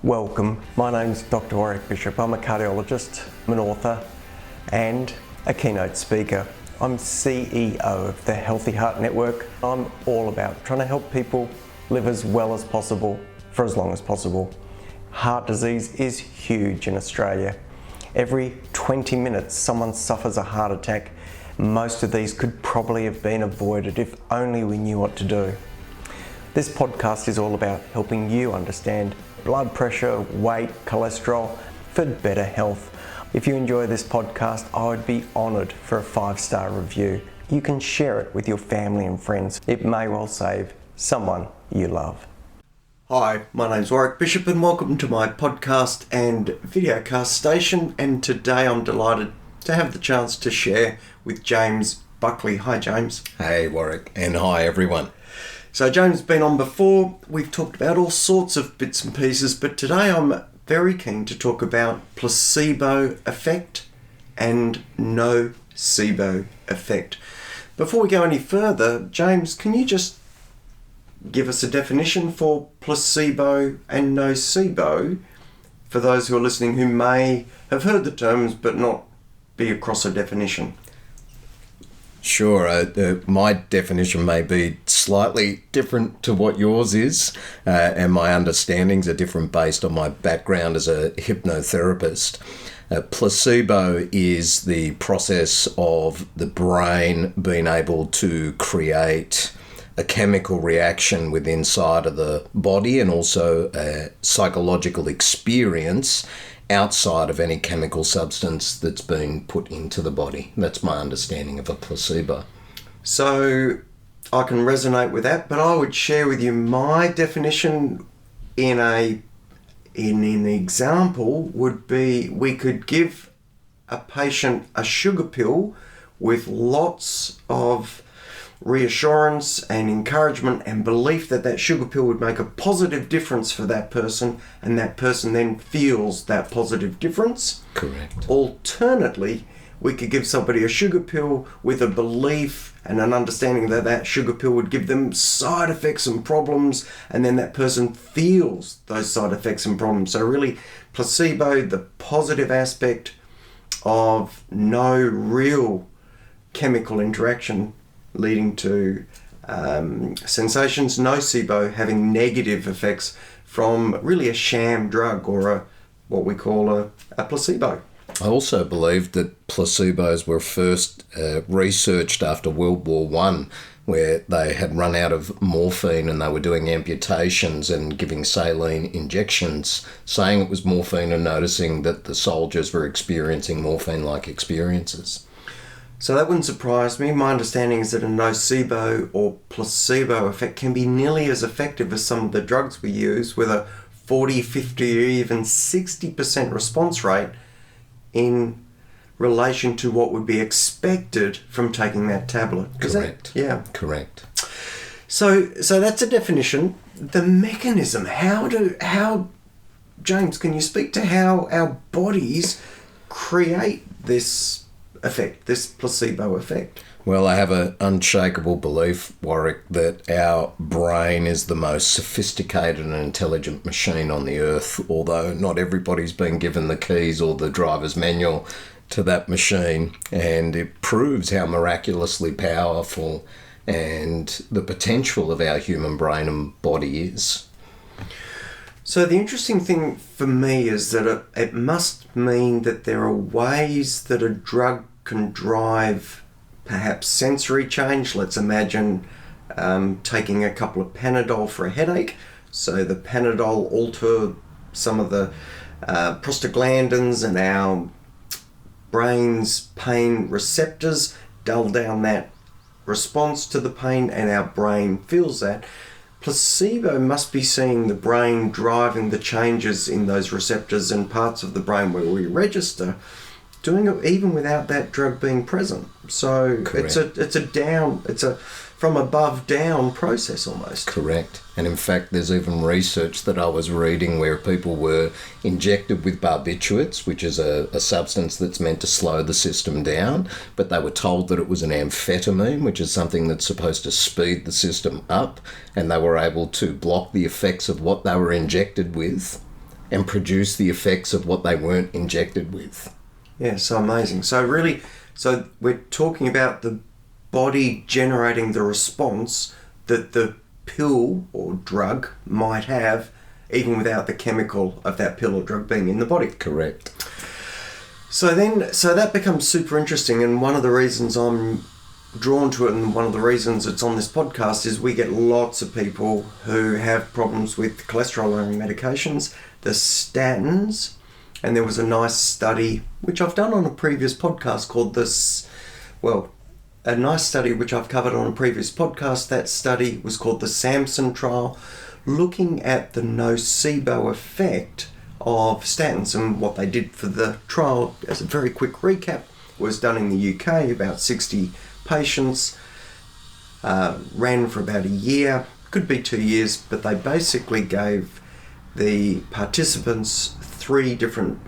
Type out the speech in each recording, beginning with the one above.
Welcome, my name's Doctor Warrick Bishop. I'm a cardiologist, I'm an author and a keynote speaker. I'm CEO of the Healthy Heart Network. I'm all about trying to help people live as well as possible for as long as possible. Heart disease is huge in Australia. Every 20 minutes someone suffers a heart attack. Most of these could probably have been avoided if only we knew what to do. This podcast is all about helping you understand blood pressure, weight, cholesterol for better health. If you enjoy this podcast, I would be honoured for a 5-star review. You can share it with your family and friends. It may well save someone you love. Hi, my name's Warwick Bishop and welcome to my podcast and videocast station. And today I'm delighted to have the chance to share with James Buckley. Hi James. Hey Warwick, and hi everyone. So James has been on before. We've talked about all sorts of bits and pieces, but today I'm very keen to talk about placebo effect and nocebo effect. Before we go any further, James, can you just give us a definition for placebo and nocebo for those who are listening who may have heard the terms but not be across a definition? Sure, my definition may be slightly different to what yours is, and my understandings are different based on my background as a hypnotherapist. Placebo is the process of the brain being able to create a chemical reaction within inside of the body and also a psychological experience outside of any chemical substance that's been put into the body. That's my understanding of a placebo. So I can resonate with that, but I would share with you my definition in an example would be we could give a patient a sugar pill with lots of reassurance and encouragement and belief that that sugar pill would make a positive difference for that person, and that person then feels that positive difference. Correct. Alternately, we could give somebody a sugar pill with a belief and an understanding that that sugar pill would give them side effects and problems, and then that person feels those side effects and problems. So really, placebo, the positive aspect of no real chemical interaction leading to sensations, nocebo having negative effects from really a sham drug or what we call a placebo. I also believe that placebos were first researched after World War I, where they had run out of morphine and they were doing amputations and giving saline injections, saying it was morphine and noticing that the soldiers were experiencing morphine-like experiences. So that wouldn't surprise me. My understanding is that a nocebo or placebo effect can be nearly as effective as some of the drugs we use, with a 40, 50 or even 60% response rate in relation to what would be expected from taking that tablet. Correct. Yeah. Correct. So that's a definition. The mechanism, James, can you speak to how our bodies create this effect, this placebo effect? Well, I have an unshakable belief, Warwick, that our brain is the most sophisticated and intelligent machine on the earth, although not everybody's been given the keys or the driver's manual to that machine, and it proves how miraculously powerful and the potential of our human brain and body is. So the interesting thing for me is that it must mean that there are ways that a drug can drive perhaps sensory change. Let's imagine taking a couple of Panadol for a headache. So the Panadol alter some of the prostaglandins and our brain's pain receptors, dull down that response to the pain, and our brain feels that. Placebo must be seeing the brain driving the changes in those receptors and parts of the brain where we register, doing it even without that drug being present. So Correct. it's a from above down process almost. Correct. And in fact, there's even research that I was reading where people were injected with barbiturates, which is a substance that's meant to slow the system down, but they were told that it was an amphetamine, which is something that's supposed to speed the system up, and they were able to block the effects of what they were injected with and produce the effects of what they weren't injected with. Yeah, so amazing. So really, so we're talking about the body generating the response that the pill or drug might have, even without the chemical of that pill or drug being in the body. Correct. So that becomes super interesting, and one of the reasons I'm drawn to it, and one of the reasons it's on this podcast, is we get lots of people who have problems with cholesterol-lowering medications, the statins, and there was a nice study which I've done on a previous podcast called a nice study which I've covered on a previous podcast. That study was called the Samson trial, looking at the nocebo effect of statins. And what they did for the trial, as a very quick recap, was done in the UK, about 60 patients, ran for about a year, could be 2 years, but they basically gave the participants 3 different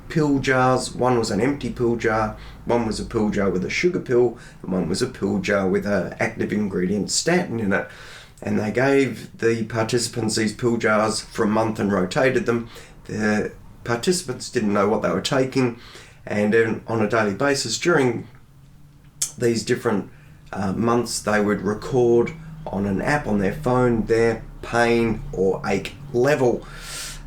pill jars. One was an empty pill jar, one was a pill jar with a sugar pill, and one was a pill jar with an active ingredient statin in it. And they gave the participants these pill jars for a month and rotated them. The participants didn't know what they were taking, and on a daily basis during these different months, they would record on an app on their phone their pain or ache level.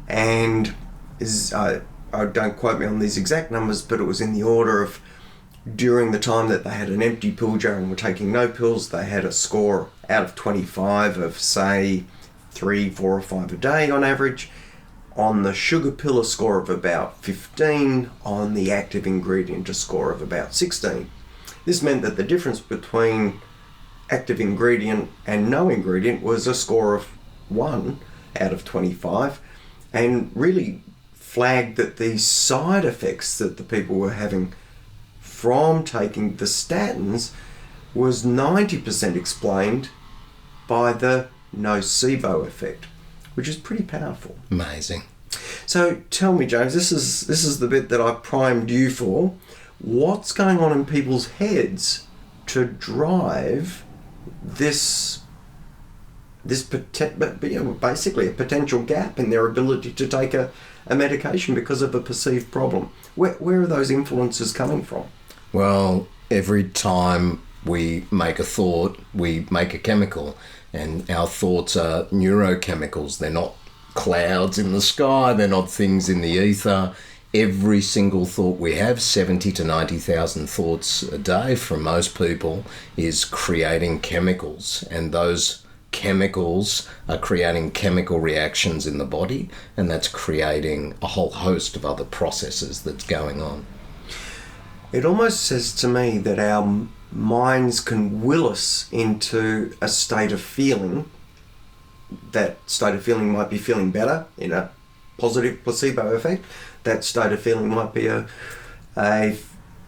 And don't quote me on these exact numbers, but it was in the order of, during the time that they had an empty pill jar and were taking no pills, they had a score out of 25 of, say, 3, 4 or 5 a day on average. On the sugar pill, a score of about 15. On the active ingredient, a score of about 16. This meant that the difference between active ingredient and no ingredient was a score of 1 out of 25, and really flagged that the side effects that the people were having from taking the statins was 90% explained by the nocebo effect, which is pretty powerful. Amazing. So tell me, James, this is the bit that I primed you for. What's going on in people's heads to drive this basically a potential gap in their ability to take a medication because of a perceived problem? Where are those influences coming from? Well, every time we make a thought, we make a chemical, and our thoughts are neurochemicals. They're not clouds in the sky, they're not things in the ether. Every single thought we have, 70 to 90,000 thoughts a day from most people, is creating chemicals, and those chemicals are creating chemical reactions in the body, and that's creating a whole host of other processes that's going on. It almost says to me that our minds can will us into a state of feeling. That state of feeling might be feeling better in a positive placebo effect. That state of feeling might be a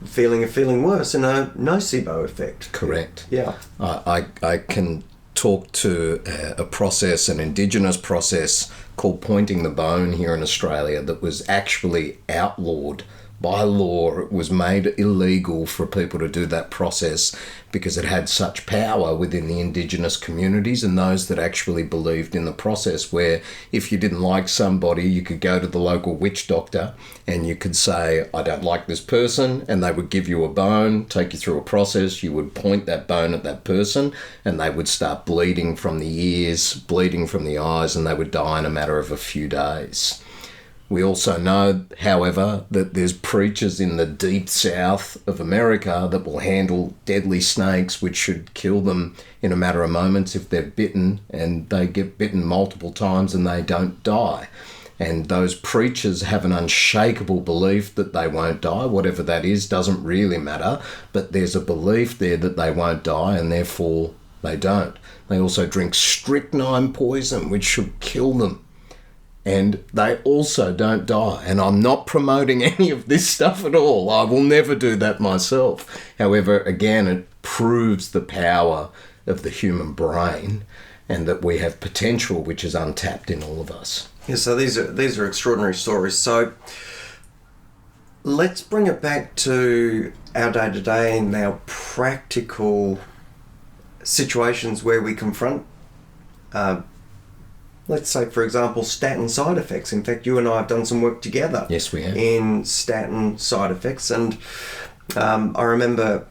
feeling of feeling worse in a nocebo effect. Correct. Yeah. I can talk to a process, an indigenous process called pointing the bone here in Australia, that was actually outlawed by law. It was made illegal for people to do that process because it had such power within the indigenous communities and those that actually believed in the process, where if you didn't like somebody, you could go to the local witch doctor and you could say, I don't like this person, and they would give you a bone, take you through a process. You would point that bone at that person and they would start bleeding from the ears, bleeding from the eyes, and they would die in a matter of a few days. We also know, however, that there's preachers in the deep south of America that will handle deadly snakes, which should kill them in a matter of moments if they're bitten, and they get bitten multiple times and they don't die. And those preachers have an unshakable belief that they won't die. Whatever that is doesn't really matter, but there's a belief there that they won't die, and therefore they don't. They also drink strychnine poison, which should kill them, and they also don't die. And I'm not promoting any of this stuff at all. I will never do that myself. However, again, it proves the power of the human brain and that we have potential which is untapped in all of us. Yeah, so these are extraordinary stories. So let's bring it back to our day-to-day and our practical situations where we confront let's say, for example, statin side effects. In fact, you and I have done some work together. Yes, we have. In statin side effects. And I remember,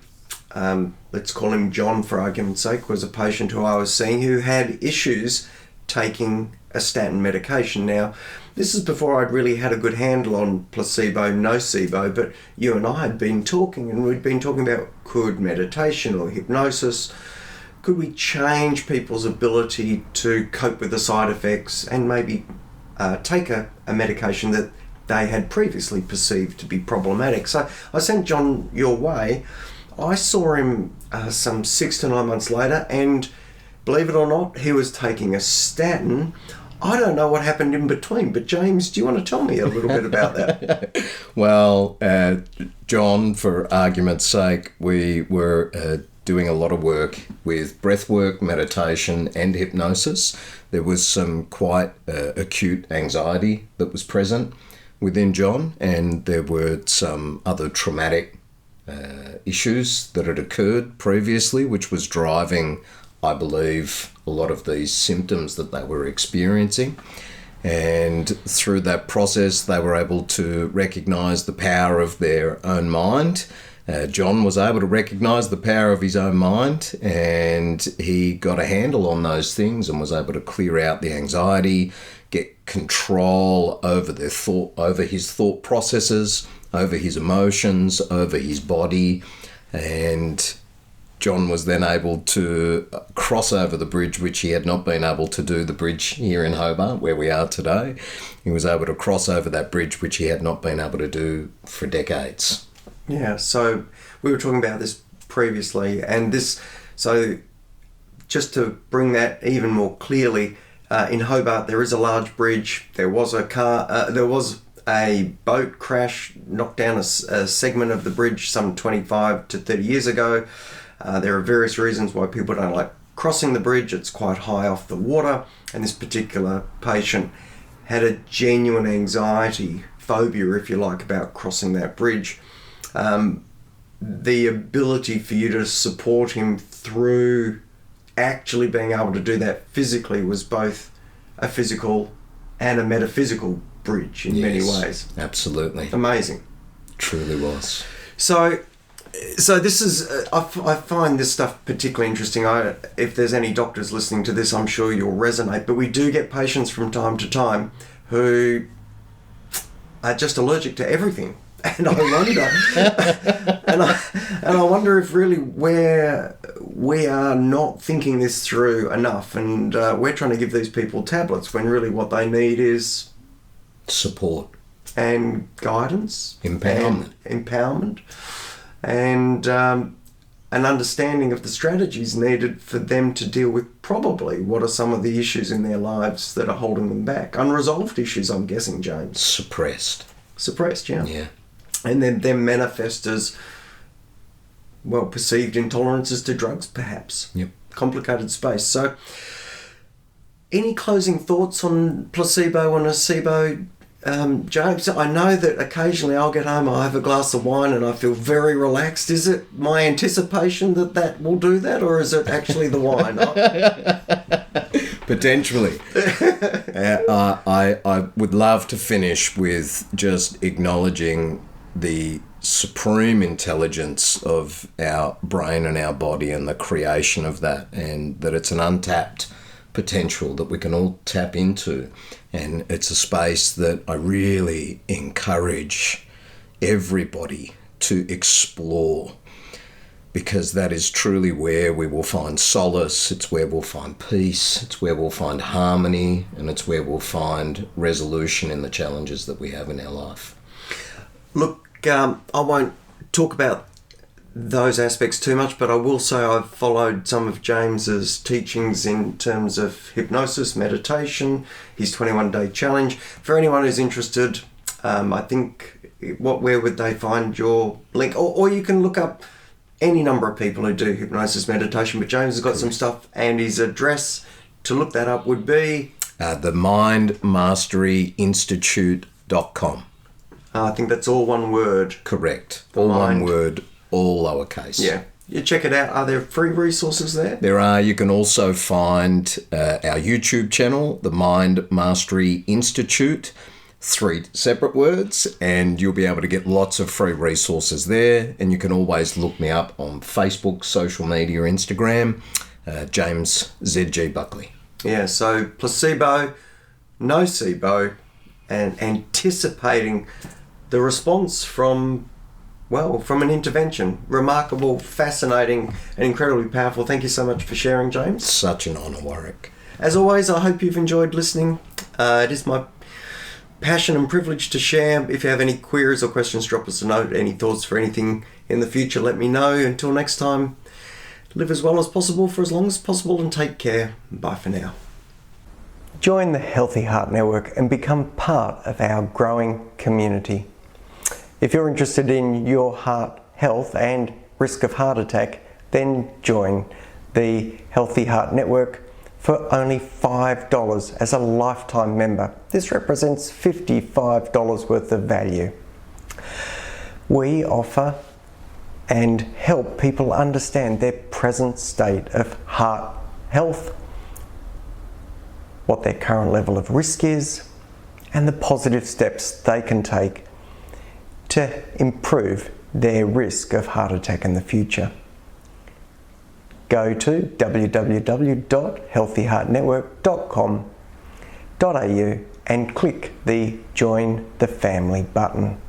let's call him John for argument's sake, was a patient who I was seeing who had issues taking a statin medication. Now, this is before I'd really had a good handle on placebo, nocebo, but you and I had been talking, and we'd been talking about, could meditation or hypnosis, could we change people's ability to cope with the side effects and maybe take a medication that they had previously perceived to be problematic. So I sent John your way. I saw him some 6 to 9 months later, and believe it or not, he was taking a statin. I don't know what happened in between, but James, do you want to tell me a little bit about that? Well, John, for argument's sake, we were doing a lot of work with breathwork, meditation and hypnosis. There was some quite acute anxiety that was present within John, and there were some other traumatic issues that had occurred previously, which was driving, I believe, a lot of these symptoms that they were experiencing. And through that process, they were able to recognise the power of their own mind. John was able to recognise the power of his own mind, and he got a handle on those things and was able to clear out the anxiety, get control over his thought processes, over his emotions, over his body. And John was then able to cross over the bridge, which he had not been able to do, the bridge here in Hobart, where we are today. He was able to cross over that bridge, which he had not been able to do for decades. Yeah, so we were talking about this previously, and so just to bring that even more clearly, in Hobart there is a large bridge. There was a boat crash, knocked down a segment of the bridge some 25 to 30 years ago. There are various reasons why people don't like crossing the bridge. It's quite high off the water, and this particular patient had a genuine anxiety, phobia if you like, about crossing that bridge. The ability for you to support him through actually being able to do that physically was both a physical and a metaphysical bridge in many ways. Absolutely. Amazing. Truly was. So this is, I find this stuff particularly interesting. If there's any doctors listening to this, I'm sure you'll resonate, but we do get patients from time to time who are just allergic to everything. And I wonder if really we are not thinking this through enough, and we're trying to give these people tablets when really what they need is support and guidance, empowerment, and an understanding of the strategies needed for them to deal with probably what are some of the issues in their lives that are holding them back. Unresolved issues, I'm guessing, James. Suppressed, yeah. And then them manifest as, well, perceived intolerances to drugs, perhaps. Yep. Complicated space. So, any closing thoughts on placebo and nocebo, James? I know that occasionally I'll get home, I have a glass of wine and I feel very relaxed. Is it my anticipation that will do that, or is it actually the wine? Potentially. I would love to finish with just acknowledging the supreme intelligence of our brain and our body and the creation of that, and that it's an untapped potential that we can all tap into. And it's a space that I really encourage everybody to explore, because that is truly where we will find solace, it's where we'll find peace, it's where we'll find harmony, and it's where we'll find resolution in the challenges that we have in our life. Look, I won't talk about those aspects too much, but I will say I've followed some of James's teachings in terms of hypnosis, meditation, his 21-day challenge. For anyone who's interested, I think, where would they find your link? Or you can look up any number of people who do hypnosis, meditation, but James has got some stuff, and his address to look that up would be? The mindmasteryinstitute.com. I think that's all one word. Correct. All one word, all lowercase. Yeah. you check it out. Are there free resources there? There are. You can also find our YouTube channel, the Mind Mastery Institute, 3 separate words, and you'll be able to get lots of free resources there. And you can always look me up on Facebook, social media, Instagram, James ZG Buckley. Yeah, so placebo, nocebo, and anticipating the response from an intervention. Remarkable, fascinating, and incredibly powerful. Thank you so much for sharing, James. Such an honour, Warwick. As always, I hope you've enjoyed listening. It is my passion and privilege to share. If you have any queries or questions, drop us a note. Any thoughts for anything in the future, let me know. Until next time, live as well as possible for as long as possible and take care. Bye for now. Join the Healthy Heart Network and become part of our growing community. If you're interested in your heart health and risk of heart attack, then join the Healthy Heart Network for only $5 as a lifetime member. This represents $55 worth of value. We offer and help people understand their present state of heart health, what their current level of risk is, and the positive steps they can take to improve their risk of heart attack in the future. Go to www.healthyheartnetwork.com.au and click the Join the Family button.